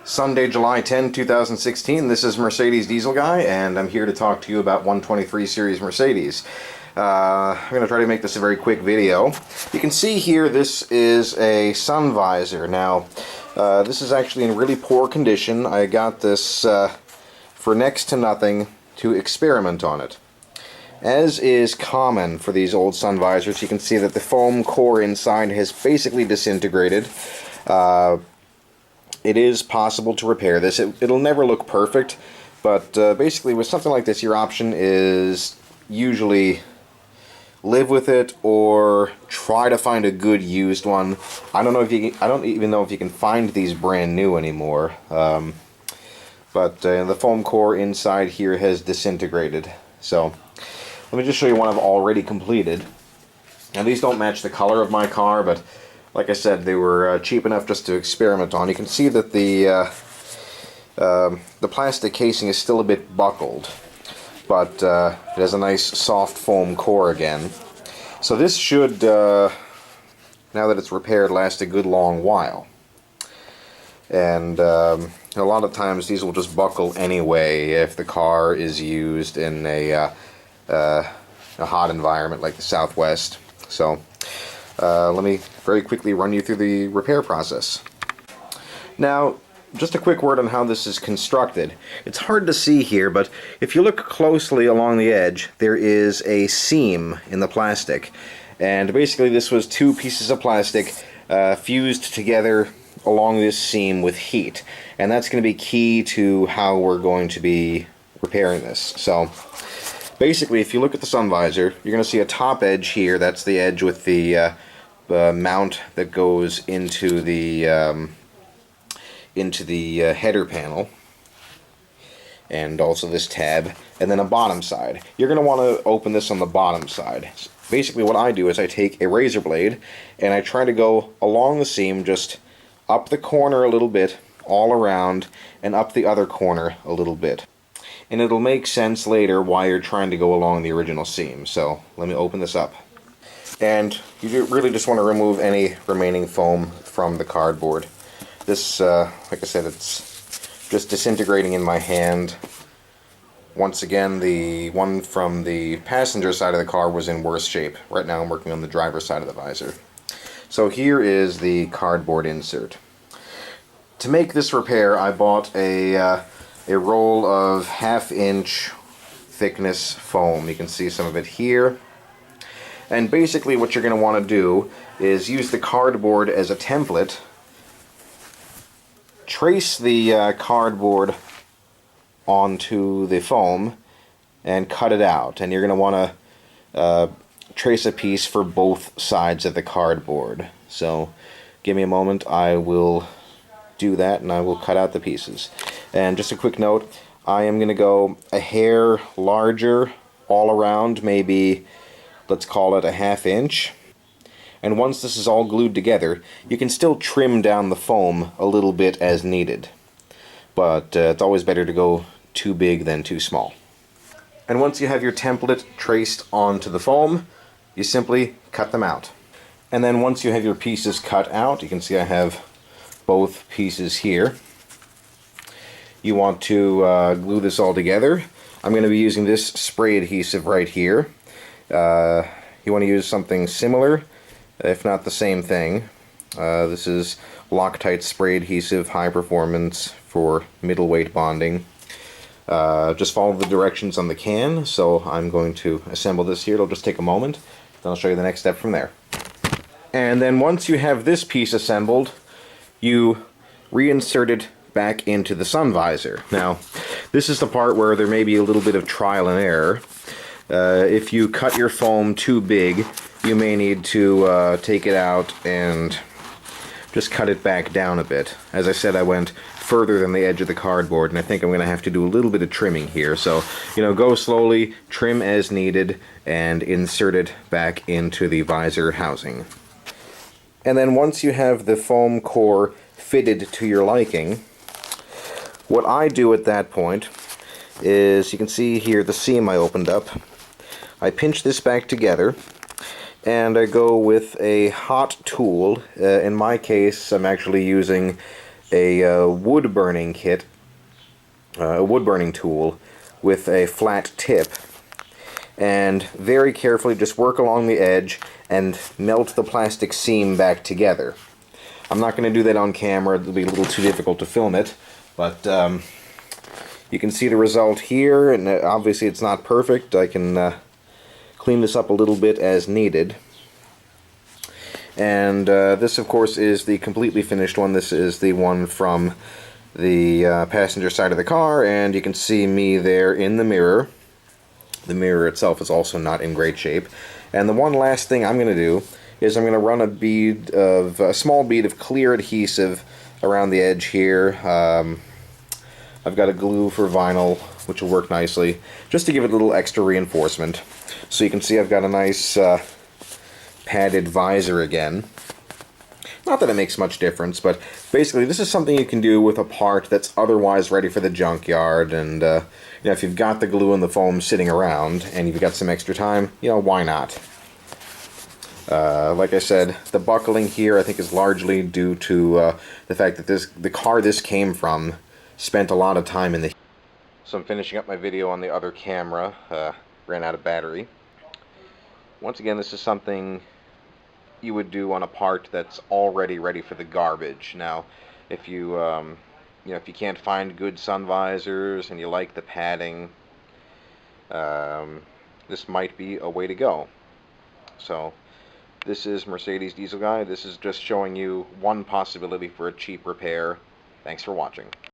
Sunday, July 10, 2016. This is Mercedes Diesel Guy, and I'm here to talk to you about 123 series Mercedes. I'm going to try to make this a very quick video. You can see here this is a sun visor. Now, this is actually in really poor condition. I got this for next to nothing to experiment on it. As is common for these old sun visors, you can see that the foam core inside has basically disintegrated. It is possible to repair this. It'll never look perfect, but basically with something like this, your option is usually live with it or try to find a good used one. I don't even know if you can find these brand new anymore. But the foam core inside here has disintegrated. So let me just show you one I've already completed. Now these don't match the color of my car, but like I said, they were cheap enough just to experiment on. You can see that the plastic casing is still a bit buckled, but it has a nice soft foam core again. So this should, now that it's repaired, last a good long while. And a lot of times these will just buckle anyway if the car is used in a hot environment like the Southwest. So let me very quickly run you through the repair process. Now, just a quick word on how this is constructed. It's hard to see here, but if you look closely along the edge, there is a seam in the plastic. And basically this was two pieces of plastic fused together along this seam with heat. And that's going to be key to how we're going to be repairing this. So basically, if you look at the sun visor, you're going to see a top edge here. That's the edge with the mount that goes into the header panel, and also this tab, and then a bottom side. You're going to want to open this on the bottom side. Basically what I do is I take a razor blade and I try to go along the seam, just up the corner a little bit, all around, and up the other corner a little bit. And it'll make sense later why you're trying to go along the original seam. So let me open this up. And you really just want to remove any remaining foam from the cardboard. This, like I said, it's just disintegrating in my hand. Once again, the one from the passenger side of the car was in worse shape. Right now I'm working on the driver's side of the visor. So here is the cardboard insert. To make this repair, I bought a roll of 1/2-inch thickness foam. You can see some of it here. And basically what you're going to want to do is use the cardboard as a template. Trace the cardboard onto the foam and cut it out. And you're going to want to trace a piece for both sides of the cardboard. So give me a moment, I will do that and I will cut out the pieces. And just a quick note, I am going to go a hair larger all around, maybe let's call it a 1/2 inch. And once this is all glued together, you can still trim down the foam a little bit as needed. But it's always better to go too big than too small. And once you have your template traced onto the foam, you simply cut them out. And then once you have your pieces cut out, you can see I have both pieces here. You want to glue this all together. I'm going to be using this spray adhesive right here. You want to use something similar, if not the same thing. This is Loctite spray adhesive, high performance for middleweight bonding. Just follow the directions on the can. So I'm going to assemble this here. It'll just take a moment. Then I'll show you the next step from there. And then once you have this piece assembled, you reinsert it back into the sun visor. Now, this is the part where there may be a little bit of trial and error. If you cut your foam too big, you may need to take it out and just cut it back down a bit. As I said, I went further than the edge of the cardboard, and I think I'm going to have to do a little bit of trimming here. So, go slowly, trim as needed, and insert it back into the visor housing. And then once you have the foam core fitted to your liking, what I do at that point is, you can see here the seam I opened up. I pinch this back together and I go with a hot tool. In my case, I'm actually using a wood burning kit, a wood burning tool with a flat tip, and very carefully just work along the edge and melt the plastic seam back together. I'm not going to do that on camera, it'll be a little too difficult to film it, but you can see the result here, and obviously it's not perfect. I can clean this up a little bit as needed. And this, of course, is the completely finished one. This is the one from the passenger side of the car, and you can see me there in the mirror. The mirror itself is also not in great shape. And the one last thing I'm going to do is I'm going to run a small bead of clear adhesive around the edge here. I've got a glue for vinyl, which will work nicely, just to give it a little extra reinforcement. So you can see I've got a nice padded visor again. Not that it makes much difference, but basically this is something you can do with a part that's otherwise ready for the junkyard, and you know, if you've got the glue and the foam sitting around and you've got some extra time, you know, why not? Like I said, the buckling here I think is largely due to the fact that the car this came from spent a lot of time in the... So I'm finishing up my video on the other camera, ran out of battery. Once again, this is something you would do on a part that's already ready for the garbage. Now, if you you know, if you can't find good sun visors and you like the padding, this might be a way to go. So, this is Mercedes Diesel Guy. This is just showing you one possibility for a cheap repair. Thanks for watching.